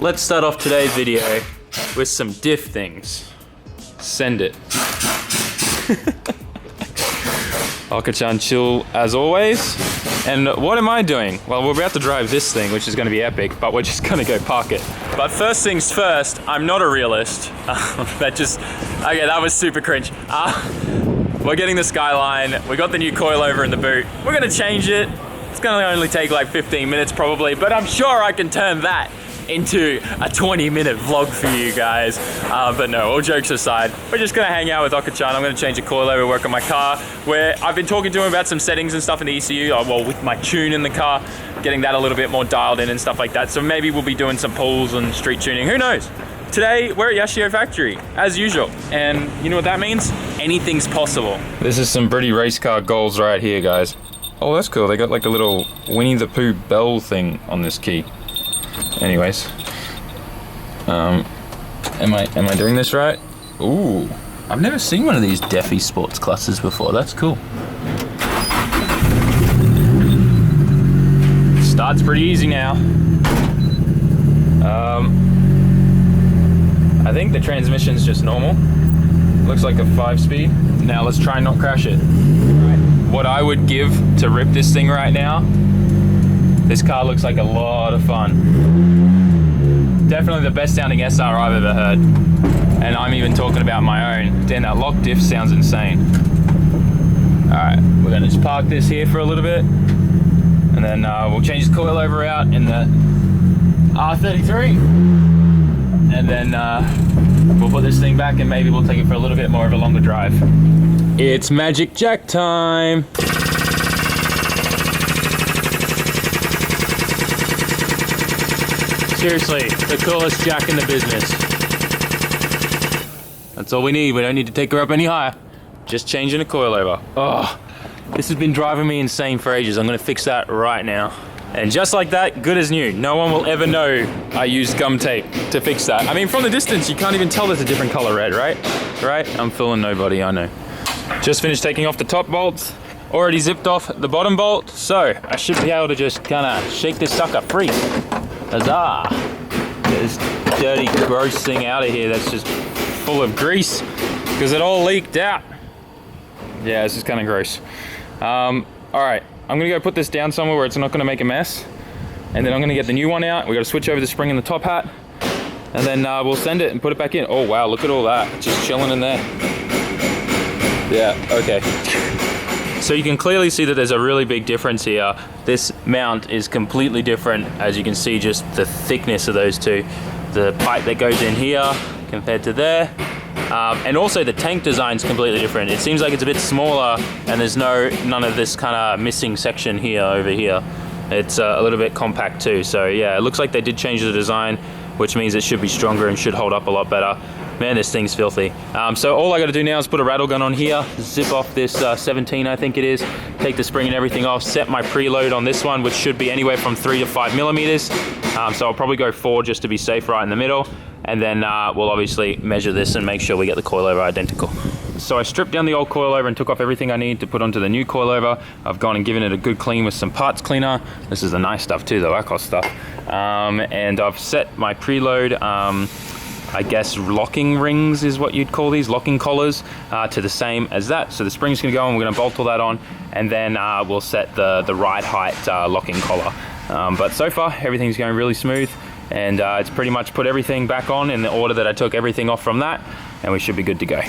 let's start off today's video with some diff things. Send it. Aka-chan chill as always. And what am I doing? Well, we're about to drive this thing, which is gonna be epic, but we're just gonna go park it. But first things first, I'm not a realist. That was super cringe. We're getting the Skyline. We got the new coilover in the boot. We're gonna change it. It's gonna only take like 15 minutes probably, but I'm sure I can turn that into a 20-minute vlog for you guys. But no, all jokes aside, we're just gonna hang out with Aka-chan. I'm gonna change the coilover, work on my car, where I've been talking to him about some settings and stuff in the ECU, well, with my tune in the car, getting that a little bit more dialed in and stuff like that. So maybe we'll be doing some pulls and street tuning, who knows? Today, we're at Yoshio Factory, as usual. And you know what that means? Anything's possible. This is some pretty race car goals right here, guys. Oh, that's cool. They got like a little Winnie the Pooh bell thing on this key. Anyways, am I doing this right? Ooh, I've never seen one of these Defi sports classes before. That's cool. Starts pretty easy now. I think the transmission's just normal. Looks like a 5-speed. Now let's try and not crash it. What I would give to rip this thing right now, this car looks like a lot of fun. Definitely the best sounding SR I've ever heard. And I'm even talking about my own. Damn, that lock diff sounds insane. All right, we're gonna just park this here for a little bit. And then we'll change the coilover out in the R33. And then we'll put this thing back and maybe we'll take it for a little bit more of a longer drive. It's Magic Jack time. Seriously, the coolest jack in the business. That's all we need. We don't need to take her up any higher. Just changing a coilover. Oh, this has been driving me insane for ages. I'm gonna fix that right now. And just like that, good as new. No one will ever know I used gum tape to fix that. I mean, from the distance, you can't even tell there's a different color red, right? Right? I'm fooling nobody, I know. Just finished taking off the top bolts. Already zipped off the bottom bolt. So I should be able to just kinda shake this sucker free. Huzzah! Get this dirty, gross thing out of here that's just full of grease because it all leaked out. Yeah, this is kind of gross. All right, I'm gonna go put this down somewhere where it's not gonna make a mess. And then I'm gonna get the new one out. We gotta switch over the spring in the top hat. And then we'll send it and put it back in. Oh wow, look at all that. Just chilling in there. Yeah, okay. So you can clearly see that there's a really big difference here. This mount is completely different, as you can see, just the thickness of those two. The pipe that goes in here compared to there. And also the tank design is completely different. It seems like it's a bit smaller and there's none of this kind of missing section here over here. It's a little bit compact too. So yeah, it looks like they did change the design, which means it should be stronger and should hold up a lot better. Man, this thing's filthy. So all I gotta do now is put a rattle gun on here, zip off this 17, I think it is, take the spring and everything off, set my preload on this one, which should be anywhere from 3 to 5 millimeters. So I'll probably go 4 just to be safe right in the middle. And then we'll obviously measure this and make sure we get the coilover identical. So I stripped down the old coilover and took off everything I need to put onto the new coilover. I've gone and given it a good clean with some parts cleaner. This is the nice stuff too, the Akos stuff. And I've set my preload, I guess locking rings is what you'd call these, locking collars, to the same as that. So the spring's gonna go on, we're gonna bolt all that on, and then we'll set the ride height locking collar. But so far, everything's going really smooth, and it's pretty much put everything back on in the order that I took everything off from that, and we should be good to go.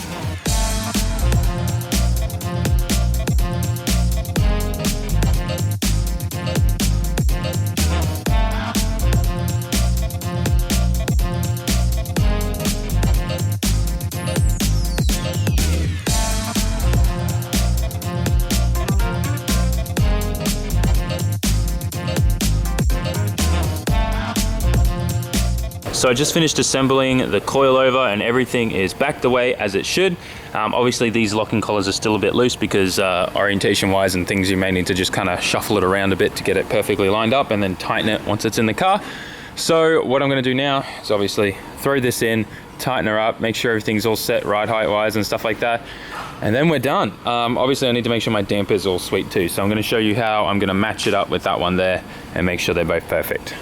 So I just finished assembling the coilover and everything is back the way as it should. Obviously these locking collars are still a bit loose because orientation wise and things, you may need to just kind of shuffle it around a bit to get it perfectly lined up and then tighten it once it's in the car. So what I'm going to do now is obviously throw this in, tighten her up, make sure everything's all set ride height wise and stuff like that, and then we're done. Obviously I need to make sure my damper's all sweet too, so I'm going to show you how I'm going to match it up with that one there and make sure they're both perfect.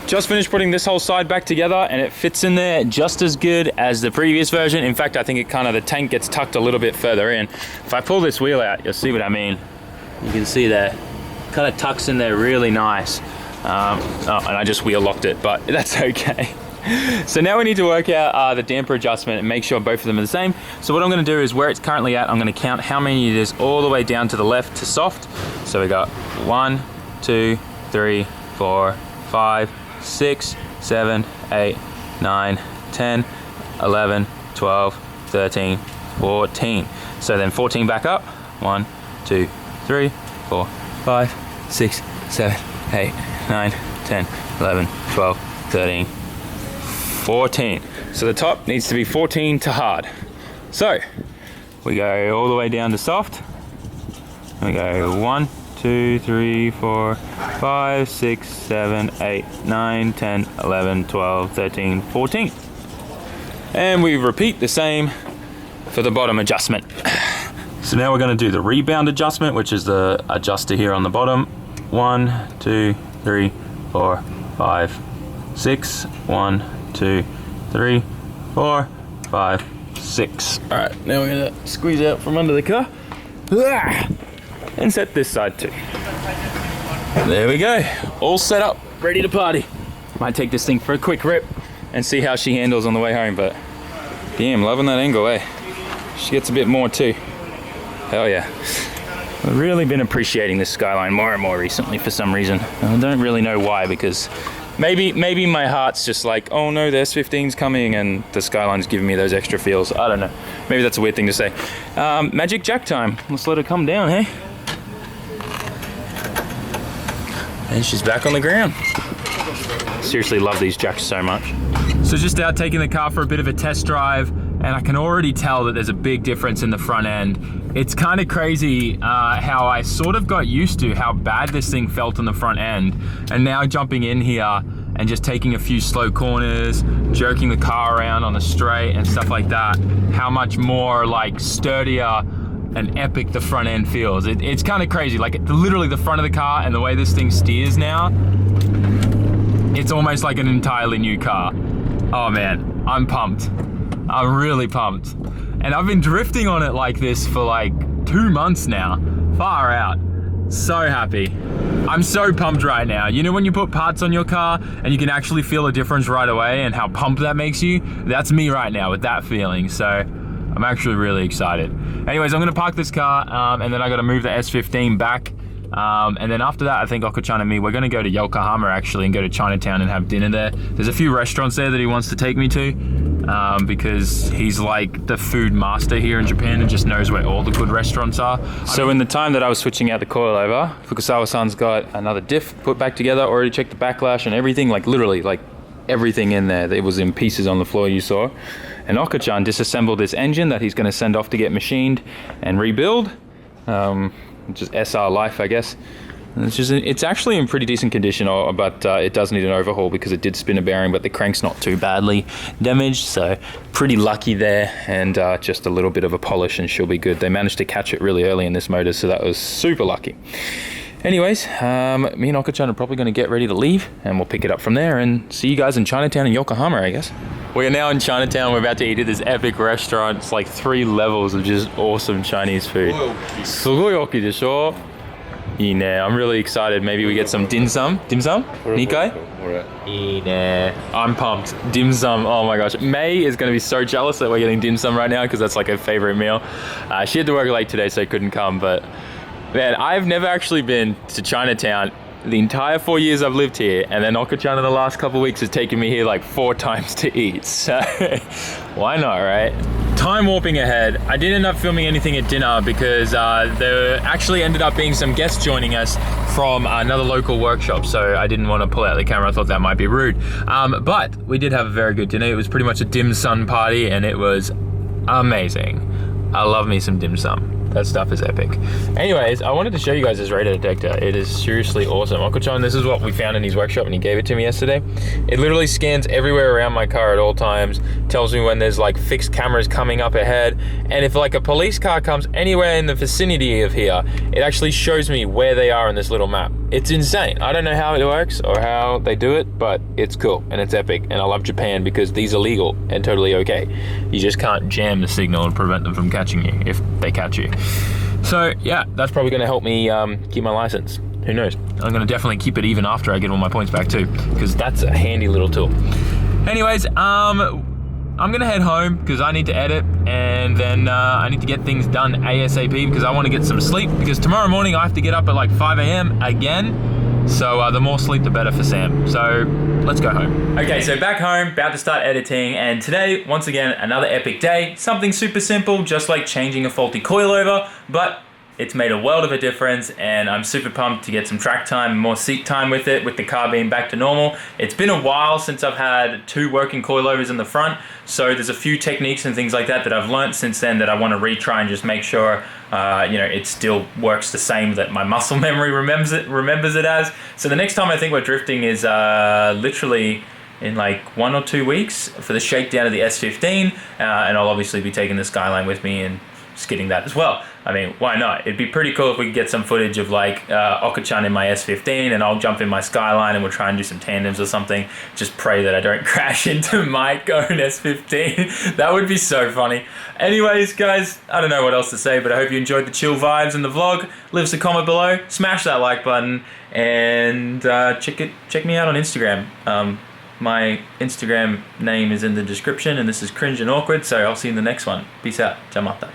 just finished putting this whole side back together, and it fits in there just as good as the previous version. In fact, I think it kind of, the tank gets tucked a little bit further in. If I pull this wheel out, you'll see what I mean. You can see there, kind of tucks in there really nice. Oh, and I just wheel locked it, but that's okay. So now we need to work out the damper adjustment and make sure both of them are the same. So what I'm going to do is where it's currently at, I'm going to count how many it is all the way down to the left to soft. So we got 1, 2, 3, 4, 5, 6, 7, 8, 9, 10, 11, 12, 13, 14. So then 14 back up. 1, 2, 3, 4, 5, 6, 7, 8, 9, 10, 11, 12, 13, 14. So the top needs to be 14 to hard. So we go all the way down to soft. We go 1, 2, 3, 4, 5, 6, 7, 8, 9, 10, 11, 12, 13, 14. And we repeat the same for the bottom adjustment. So now we're going to do the rebound adjustment, which is the adjuster here on the bottom. 1, 2, 3, 4, 5, 6. 1, 2, 3, 4, 5, 6. All right, now we're gonna squeeze out from under the car and set this side too. There we go, all set up, ready to party. Might take this thing for a quick rip and see how she handles on the way home, but damn, loving that angle, eh? She gets a bit more too. Hell yeah. I've really been appreciating this Skyline more and more recently for some reason. I don't really know why, because maybe my heart's just like, oh no, the S15's coming and the Skyline's giving me those extra feels. I don't know. Maybe that's a weird thing to say. Magic Jack time. Let's let her come down, hey? And she's back on the ground. Seriously love these jacks so much. So just out taking the car for a bit of a test drive, and I can already tell that there's a big difference in the front end. It's kind of crazy how I sort of got used to how bad this thing felt on the front end, and now jumping in here and just taking a few slow corners, jerking the car around on the straight and stuff like that, how much more like sturdier and epic the front end feels. It's kind of crazy, like literally the front of the car and the way this thing steers now, it's almost like an entirely new car. Oh man, I'm pumped. I'm really pumped. And I've been drifting on it like this for like 2 months now. Far out. So happy. I'm so pumped right now. You know when you put parts on your car and you can actually feel a difference right away and how pumped that makes you? That's me right now with that feeling. So I'm actually really excited. Anyways, I'm gonna park this car and then I gotta move the S15 back. And then after that, I think Oko-chan and me, we're gonna go to Yokohama actually and go to Chinatown and have dinner there. There's a few restaurants there that he wants to take me to because he's like the food master here in Japan and just knows where all the good restaurants are. So in the time that I was switching out the coilover, Fukusawa-san's got another diff put back together, already checked the backlash and everything, like literally like everything in there. It was in pieces on the floor you saw. And Oko-chan disassembled this engine that he's gonna send off to get machined and rebuild. Just SR life, I guess. It's actually in pretty decent condition, but it does need an overhaul because it did spin a bearing, but the crank's not too badly damaged, so pretty lucky there, and just a little bit of a polish and she'll be good. They managed to catch it really early in this motor, so that was super lucky. Anyways, me and Oko-chan are probably going to get ready to leave, and we'll pick it up from there and see you guys in Chinatown and Yokohama, I guess. We are now in Chinatown. We're about to eat at this epic restaurant. It's like 3 levels of just awesome Chinese food. Sugoyoki desho. I'm really excited. Maybe we get some dim sum. Dim sum? Nikai? I'm pumped. Dim sum. Oh my gosh. May is going to be so jealous that we're getting dim sum right now because that's like her favorite meal. She had to work late today, so couldn't come. But man, I've never actually been to Chinatown the entire 4 years I've lived here, and then Oko-chan in the last couple of weeks has taken me here like 4 times to eat, so why not, right? Time warping ahead. I didn't end up filming anything at dinner because there actually ended up being some guests joining us from another local workshop, so I didn't want to pull out the camera. I thought that might be rude, but we did have a very good dinner. It was pretty much a dim sum party and it was amazing. I love me some dim sum. That stuff is epic. Anyways, I wanted to show you guys this radar detector. It is seriously awesome. Uncle-chan, this is what we found in his workshop and he gave it to me yesterday. It literally scans everywhere around my car at all times, tells me when there's like fixed cameras coming up ahead, and if like a police car comes anywhere in the vicinity of here, it actually shows me where they are in this little map. It's insane. I don't know how it works or how they do it, but it's cool and it's epic. And I love Japan because these are legal and totally okay. You just can't jam the signal and prevent them from catching you if they catch you. So yeah, that's probably gonna help me keep my license. Who knows? I'm gonna definitely keep it even after I get all my points back too, because that's a handy little tool. Anyways, I'm gonna head home because I need to edit, and then I need to get things done ASAP because I want to get some sleep, because tomorrow morning I have to get up at like 5 a.m. again. So the more sleep the better for Sam. So let's go home. Okay, so back home, about to start editing, and today, once again, another epic day. Something super simple, just like changing a faulty coilover, but it's made a world of a difference, and I'm super pumped to get some track time, more seat time with it, with the car being back to normal. It's been a while since I've had 2 working coilovers in the front, so there's a few techniques and things like that that I've learned since then that I want to retry and just make sure you know, it still works the same, that my muscle memory remembers it as. So the next time I think we're drifting is literally in like 1 or 2 weeks for the shakedown of the S15, and I'll obviously be taking the Skyline with me and skidding that as well. I mean, why not? It'd be pretty cool if we could get some footage of like Oka-chan in my S15 and I'll jump in my Skyline and we'll try and do some tandems or something. Just pray that I don't crash into Mike going S15. That would be so funny. Anyways, guys, I don't know what else to say, but I hope you enjoyed the chill vibes in the vlog. Leave us a comment below, smash that like button, and check me out on Instagram. My Instagram name is in the description, and this is Cringe and Awkward, so I'll see you in the next one. Peace out. Ciao, mata.